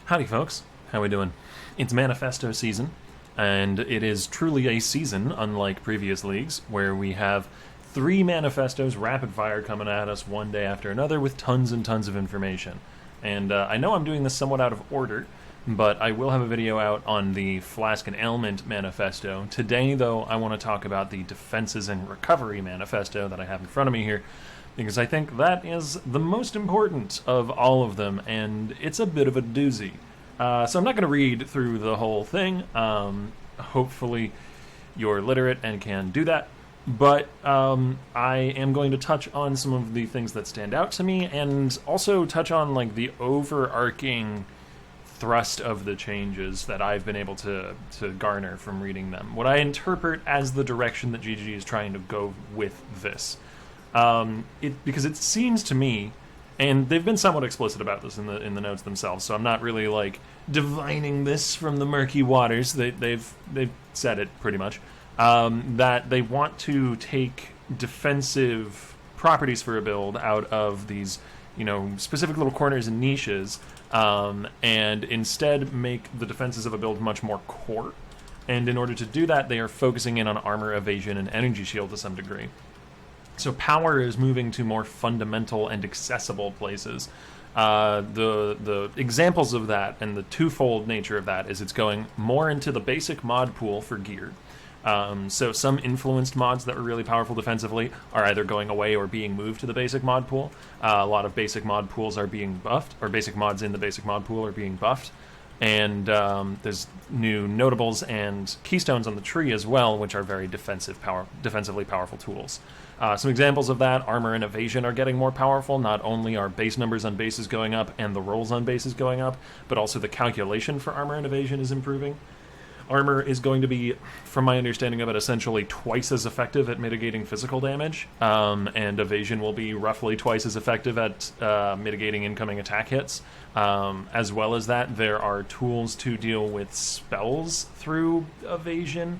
Howdy, folks. How we doing? It's Manifesto season, and it is truly a season, unlike previous leagues, where we have 3 manifestos rapid fire coming at us one day after another with tons and tons of information. And I know I'm doing this somewhat out of order, but I will have a video out on the Flask and Ailment Manifesto. Today, though, I want to talk about the Defenses and Recovery Manifesto that I have in front of me here, because I think that is the most important of all of them, and it's a bit of a doozy. So I'm not going to read through the whole thing. Hopefully you're literate and can do that. But I am going to touch on some of the things that stand out to me, and also touch on like the overarching thrust of the changes that I've been able to garner from reading them. What I interpret as the direction that GGG is trying to go with this. Because it seems to me, and they've been somewhat explicit about this in the notes themselves, so I'm not really like divining this from the murky waters. They've said it pretty much, that they want to take defensive properties for a build out of these, specific little corners and niches, and instead make the defenses of a build much more core. And in order to do that, they are focusing in on armor, evasion, and energy shield to some degree. So power is moving to more fundamental and accessible places. The examples of that and the twofold nature of that is it's going more into the basic mod pool for gear. So some influenced mods that were really powerful defensively are either going away or being moved to the basic mod pool. A lot of basic mod pools are being buffed, or basic mods in the basic mod pool are being buffed. And there's new notables and keystones on the tree as well, which are very defensively powerful tools. Some examples of that: armor and evasion are getting more powerful. Not only are base numbers on bases going up and the rolls on bases going up, but also the calculation for armor and evasion is improving. Armor is going to be, from my understanding of it, essentially twice as effective at mitigating physical damage, and evasion will be roughly twice as effective at mitigating incoming attack hits. As well as that, there are tools to deal with spells through evasion,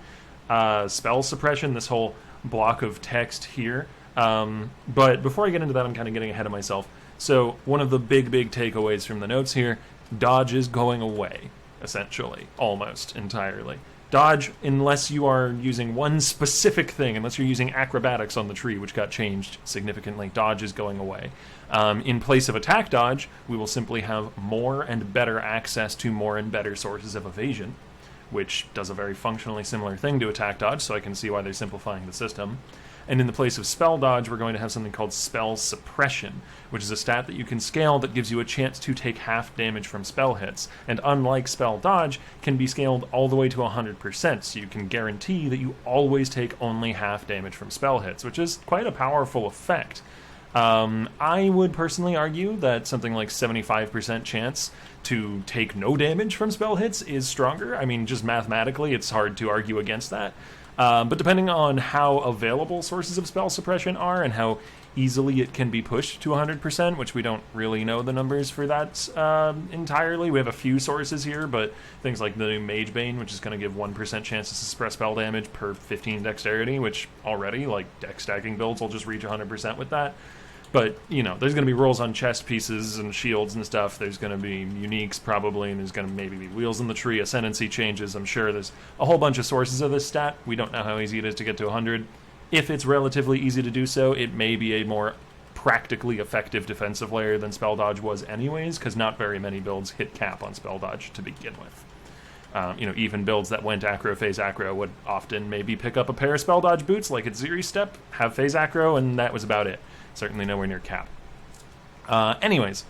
spell suppression, this whole block of text here. But before I get into that, I'm kind of getting ahead of myself. So one of the big takeaways from the notes here: dodge is going away. Essentially, almost entirely. Dodge, unless you are using one specific thing, unless you're using acrobatics on the tree, which got changed significantly, dodge is going away. In place of attack dodge, we will simply have more and better access to more and better sources of evasion, which does a very functionally similar thing to attack dodge, so I can see why they're simplifying the system. And in the place of spell dodge, we're going to have something called spell suppression, which is a stat that you can scale that gives you a chance to take half damage from spell hits. And unlike spell dodge, can be scaled all the way to 100%, so you can guarantee that you always take only half damage from spell hits, which is quite a powerful effect. I would personally argue that something like 75% chance to take no damage from spell hits is stronger. I mean, just mathematically, it's hard to argue against that. But depending on how available sources of spell suppression are and how easily it can be pushed to 100%, which we don't really know the numbers for that entirely. We have a few sources here, but things like the new Mage Bane, which is going to give 1% chance to suppress spell damage per 15 dexterity, which already, like, dex stacking builds will just reach 100% with that. But, there's going to be rolls on chest pieces and shields and stuff. There's going to be uniques probably, and there's going to maybe be wheels in the tree, ascendancy changes. I'm sure there's a whole bunch of sources of this stat. We don't know how easy it is to get to 100. If it's relatively easy to do so, it may be a more practically effective defensive layer than spell dodge was anyways, because not very many builds hit cap on spell dodge to begin with. Even builds that went acro, phase acro would often maybe pick up a pair of spell dodge boots, like at Zeri Step, have phase acro, and that was about it. Certainly nowhere near cap. Anyways,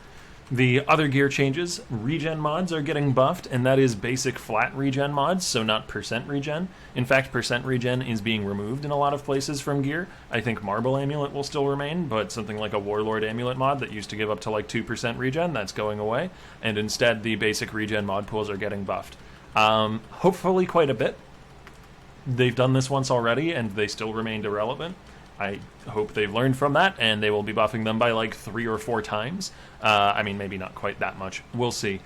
the other gear changes: regen mods are getting buffed, and that is basic flat regen mods, so not percent regen. In fact, percent regen is being removed in a lot of places from gear. I think Marble Amulet will still remain, but something like a Warlord Amulet mod that used to give up to like 2% regen, that's going away, and instead the basic regen mod pools are getting buffed. Hopefully quite a bit. They've done this once already, and they still remained irrelevant. I hope they've learned from that, and they will be buffing them by like 3 or 4 times. Maybe not quite that much. We'll see.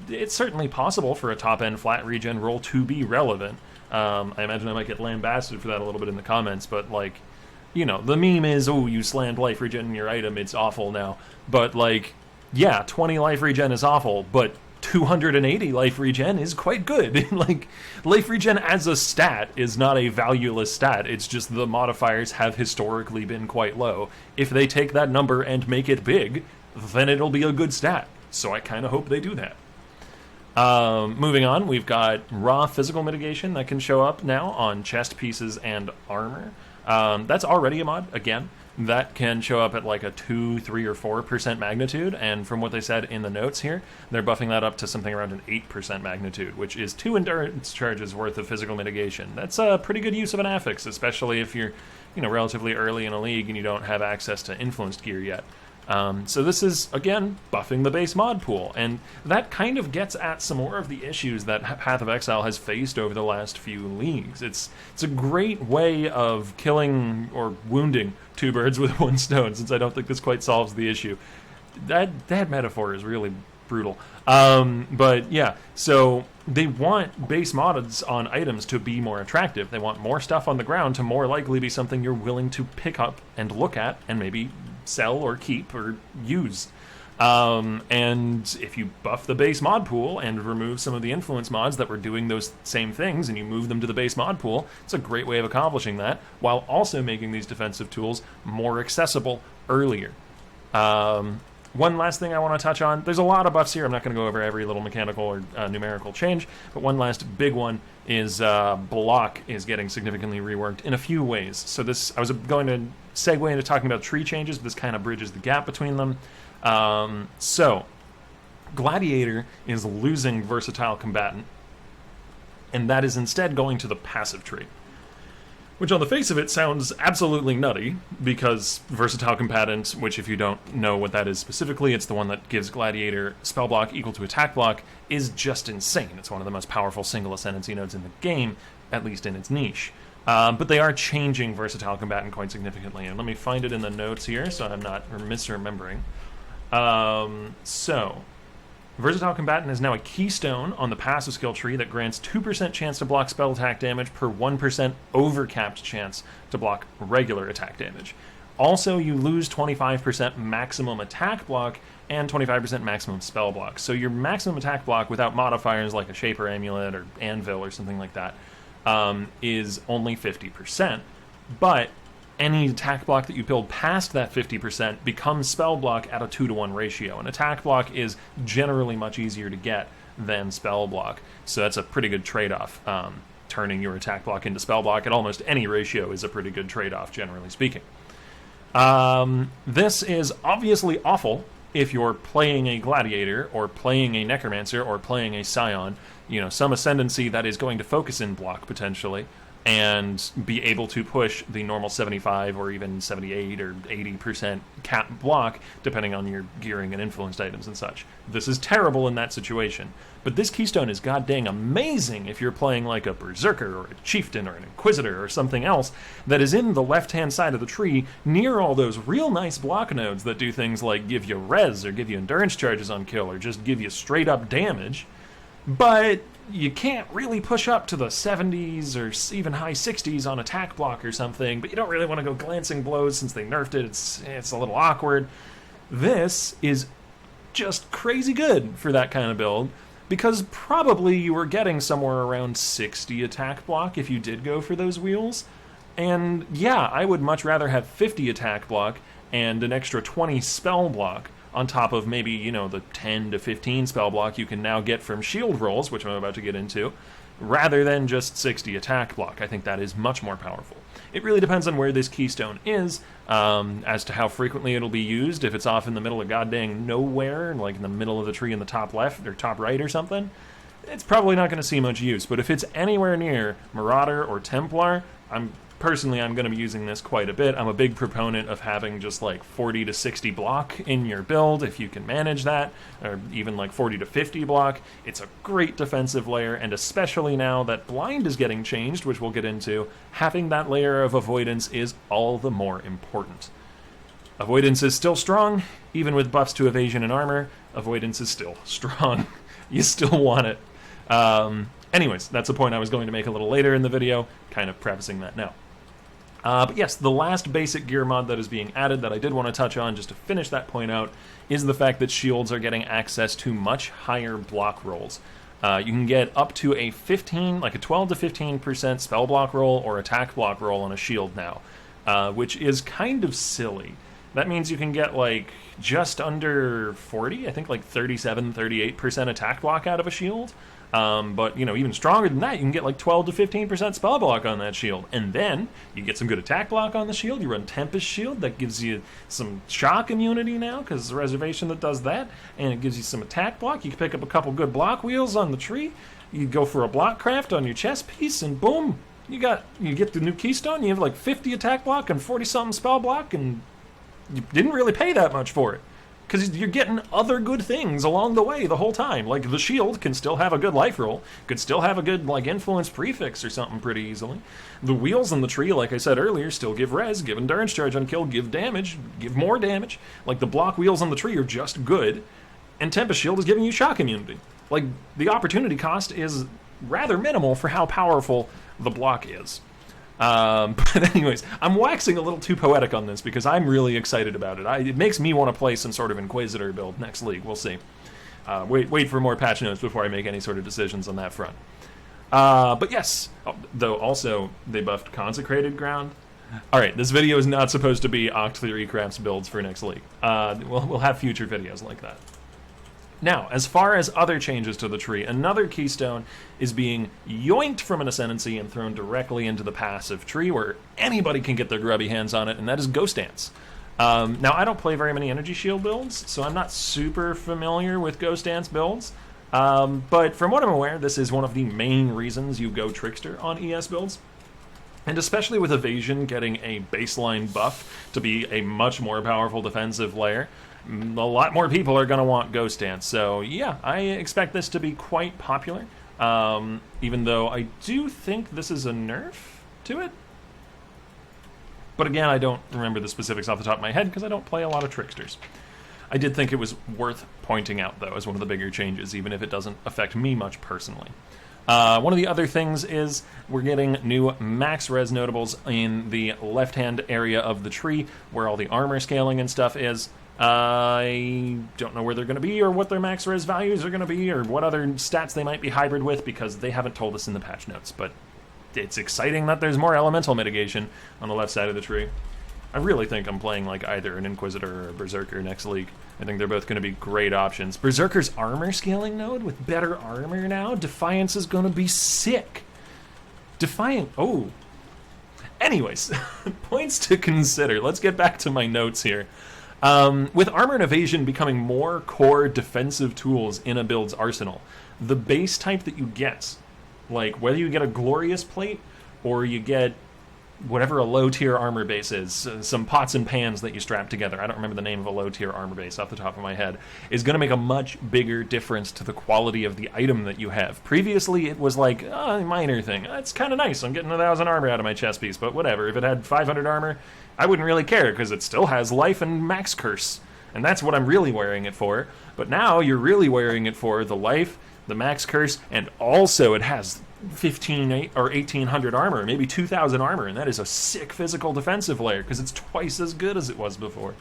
It's certainly possible for a top-end flat regen roll to be relevant. I imagine I might get lambasted for that a little bit in the comments, but the meme is, oh, you slammed life regen in your item, it's awful now. But 20 life regen is awful, but 280 life regen is quite good. Like, life regen as a stat is not a valueless stat. It's just the modifiers have historically been quite low. If they take that number and make it big, then it'll be a good stat. So I kind of hope they do that. Moving on, we've got raw physical mitigation that can show up now on chest pieces and armor. That's already a mod, again. That can show up at like a 2, 3, or 4% magnitude, and from what they said in the notes here, they're buffing that up to something around an 8% magnitude, which is 2 endurance charges worth of physical mitigation. That's a pretty good use of an affix, especially if you're, relatively early in a league and you don't have access to influenced gear yet. So this is, again, buffing the base mod pool, and that kind of gets at some more of the issues that Path of Exile has faced over the last few leagues. It's a great way of killing or wounding 2 birds with 1 stone, since I don't think this quite solves the issue. That metaphor is really brutal. But yeah, so they want base mods on items to be more attractive. They want more stuff on the ground to more likely be something you're willing to pick up and look at and maybe sell or keep or use. And if you buff the base mod pool and remove some of the influence mods that were doing those same things and you move them to the base mod pool, it's a great way of accomplishing that while also making these defensive tools more accessible earlier. One last thing I want to touch on. There's a lot of buffs here. I'm not going to go over every little mechanical or numerical change, but one last big one is block is getting significantly reworked in a few ways. So I was going to segue into talking about tree changes, but this kind of bridges the gap between them. So Gladiator is losing Versatile Combatant, and that is instead going to the passive tree. Which on the face of it sounds absolutely nutty, because Versatile Combatant, which if you don't know what that is specifically, it's the one that gives Gladiator spell block equal to attack block, is just insane. It's one of the most powerful single ascendancy nodes in the game, at least in its niche. But they are changing Versatile Combatant quite significantly, and let me find it in the notes here so I'm not misremembering. So, Versatile Combatant is now a keystone on the passive skill tree that grants 2% chance to block spell attack damage per 1% overcapped chance to block regular attack damage. Also, you lose 25% maximum attack block and 25% maximum spell block. So your maximum attack block without modifiers like a Shaper Amulet or Anvil or something like that is only 50%. But any attack block that you build past that 50% becomes spell block at a 2-to-1 ratio. And attack block is generally much easier to get than spell block. So that's a pretty good trade-off. Turning your attack block into spell block at almost any ratio is a pretty good trade-off, generally speaking. This is obviously awful if you're playing a Gladiator or playing a Necromancer or playing a Scion. Some ascendancy that is going to focus in block, potentially, and be able to push the normal 75 or even 78 or 80% cap block, depending on your gearing and influenced items and such. This is terrible in that situation. But this keystone is goddamn amazing if you're playing like a Berserker or a Chieftain or an Inquisitor or something else that is in the left-hand side of the tree near all those real nice block nodes that do things like give you res or give you endurance charges on kill or just give you straight-up damage. But you can't really push up to the 70s or even high 60s on attack block or something, but you don't really want to go glancing blows since they nerfed it. It's a little awkward. This is just crazy good for that kind of build, because probably you were getting somewhere around 60 attack block if you did go for those wheels. And yeah, I would much rather have 50 attack block and an extra 20 spell block on top of maybe, the 10 to 15 spell block you can now get from shield rolls, which I'm about to get into, rather than just 60 attack block. I think that is much more powerful. It really depends on where this keystone is, as to how frequently it'll be used. If it's off in the middle of goddamn nowhere, like in the middle of the tree in the top left or top right or something, it's probably not going to see much use. But if it's anywhere near Marauder or Templar, I'm going to be using this quite a bit. I'm a big proponent of having just like 40 to 60 block in your build if you can manage that, or even like 40 to 50 block. It's a great defensive layer, and especially now that blind is getting changed, which we'll get into, having that layer of avoidance is all the more important. Avoidance is still strong, even with buffs to evasion and armor. Avoidance is still strong. You still want it. Anyways, that's a point I was going to make a little later in the video, kind of prefacing that now. But yes, the last basic gear mod that is being added that I did want to touch on, just to finish that point out, is the fact that shields are getting access to much higher block rolls. You can get up to a 12 to 15% spell block roll or attack block roll on a shield now, which is kind of silly. That means you can get like just under 40, I think like 37, 38% attack block out of a shield. But, even stronger than that, you can get like 12 to 15% spell block on that shield. And then you get some good attack block on the shield. You run Tempest Shield. That gives you some shock immunity now, because it's a reservation that does that. And it gives you some attack block. You can pick up a couple good block wheels on the tree. You go for a block craft on your chest piece, and boom, you get the new keystone. You have like 50 attack block and 40-something spell block, and you didn't really pay that much for it. Because you're getting other good things along the way the whole time. Like, the shield can still have a good life roll, could still have a good, influence prefix or something pretty easily. The wheels on the tree, like I said earlier, still give res, give endurance charge on kill, give damage, give more damage. Like, the block wheels on the tree are just good, and Tempest Shield is giving you shock immunity. Like, the opportunity cost is rather minimal for how powerful the block is. But anyways, I'm waxing a little too poetic on this because I'm really excited about it. It makes me want to play some sort of Inquisitor build next league. We'll see. Wait for more patch notes before I make any sort of decisions on that front. But yes, though also they buffed Consecrated Ground. Alright, this video is not supposed to be Oct Theory Crafts builds for next league. We'll have future videos like that. Now, as far as other changes to the tree, another keystone is being yoinked from an ascendancy and thrown directly into the passive tree where anybody can get their grubby hands on it, and that is Ghost Dance. Now, I don't play very many energy shield builds, so I'm not super familiar with Ghost Dance builds, but from what I'm aware, this is one of the main reasons you go Trickster on ES builds. And especially with evasion getting a baseline buff to be a much more powerful defensive layer, a lot more people are going to want Ghost Dance. So yeah, I expect this to be quite popular, even though I do think this is a nerf to it. But again, I don't remember the specifics off the top of my head because I don't play a lot of Tricksters. I did think it was worth pointing out, though, as one of the bigger changes, even if it doesn't affect me much personally. One of the other things is we're getting new max res notables in the left-hand area of the tree where all the armor scaling and stuff is. I don't know where they're going to be or what their max res values are going to be or what other stats they might be hybrid with because they haven't told us in the patch notes, but it's exciting that there's more elemental mitigation on the left side of the tree. I really think I'm playing like either an Inquisitor or a Berserker next league. I think they're both going to be great options. Berserker's armor scaling node with better armor now. Defiance is going to be sick. Oh. Anyways, points to consider. Let's get back to my notes here. With armor and evasion becoming more core defensive tools in a build's arsenal, the base type that you get, like whether you get a glorious plate or you get whatever a low-tier armor base is, some pots and pans that you strap together, I don't remember the name of a low-tier armor base off the top of my head, is going to make a much bigger difference to the quality of the item that you have. Previously, it was like, a minor thing. It's kind of nice, I'm getting 1,000 armor out of my chest piece, but whatever. If it had 500 armor, I wouldn't really care, because it still has life and max curse. And that's what I'm really wearing it for. But now, you're really wearing it for the life, the max curse, and also it has 1,500 or 1,800 armor, maybe 2,000 armor, and that is a sick physical defensive layer because it's twice as good as it was before.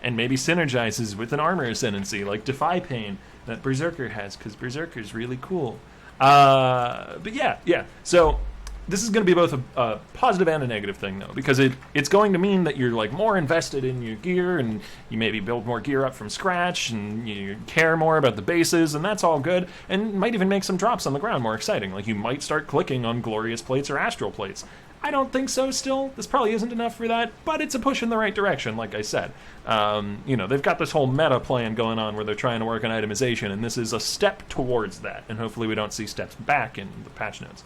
And maybe synergizes with an armor ascendancy like Defy Pain that Berserker has because Berserker's really cool. But yeah. So this is going to be both a positive and a negative thing, though, because it's going to mean that you're like more invested in your gear, and you maybe build more gear up from scratch, and you care more about the bases, and that's all good, and might even make some drops on the ground more exciting. Like you might start clicking on glorious plates or astral plates. I don't think so still. This probably isn't enough for that, but it's a push in the right direction, like I said. They've got this whole meta plan going on where they're trying to work on itemization, and this is a step towards that, and hopefully we don't see steps back in the patch notes.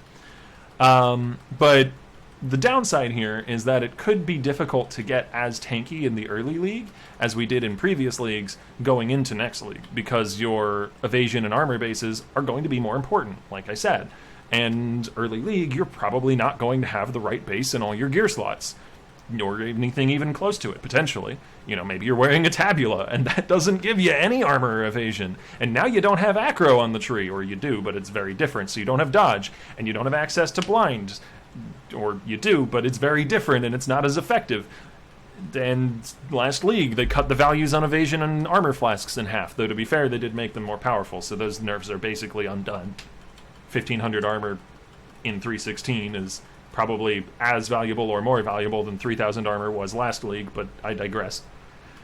But the downside here is that it could be difficult to get as tanky in the early league as we did in previous leagues going into next league, because your evasion and armor bases are going to be more important, like I said. And early league, you're probably not going to have the right base in all your gear slots, nor anything even close to it, potentially. Maybe you're wearing a tabula, and that doesn't give you any armor or evasion. And now you don't have acro on the tree, or you do, but it's very different. So you don't have dodge, and you don't have access to blind. or you do, but it's very different and it's not as effective. And last league, they cut the values on evasion and armor flasks in half, though to be fair, they did make them more powerful, so those nerfs are basically undone. 1500 armor in 316 is probably as valuable or more valuable than 3000 armor was last league, but I digress.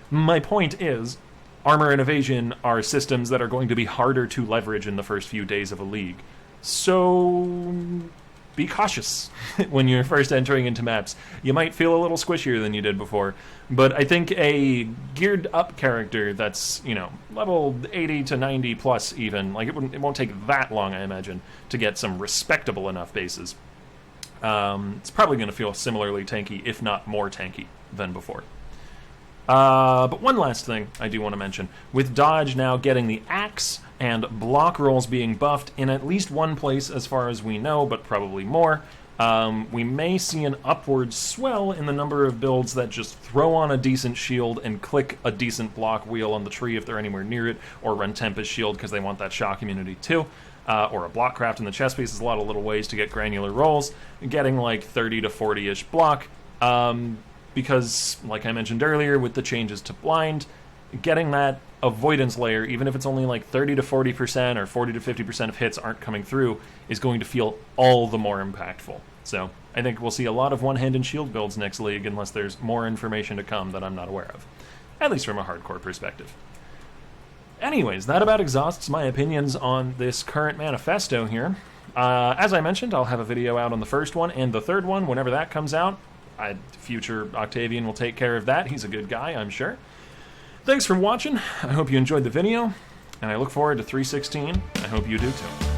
My point is, armor and evasion are systems that are going to be harder to leverage in the first few days of a league. So be cautious when you're first entering into maps. You might feel a little squishier than you did before, but I think a geared up character that's, you know, level 80 to 90 plus even, like it won't take that long, I imagine, to get some respectable enough bases. It's probably going to feel similarly tanky, if not more tanky than before. But one last thing I do want to mention. With dodge now getting the axe and block rolls being buffed in at least one place as far as we know, but probably more, we may see an upward swell in the number of builds that just throw on a decent shield and click a decent block wheel on the tree if they're anywhere near it, or run Tempest Shield because they want that shock immunity too. Or a block craft in the chest piece. Is a lot of little ways to get granular rolls, getting like 30 to 40-ish block, because, like I mentioned earlier, with the changes to blind, getting that avoidance layer, even if it's only like 30 to 40% or 40 to 50% of hits aren't coming through, is going to feel all the more impactful. So I think we'll see a lot of one-hand and shield builds next league, unless there's more information to come that I'm not aware of, at least from a hardcore perspective. Anyways, that about exhausts my opinions on this current manifesto here. As I mentioned, I'll have a video out on the first one and the third one whenever that comes out. Future Octavian will take care of that. He's a good guy, I'm sure. Thanks for watching. I hope you enjoyed the video, and I look forward to 316. I hope you do too.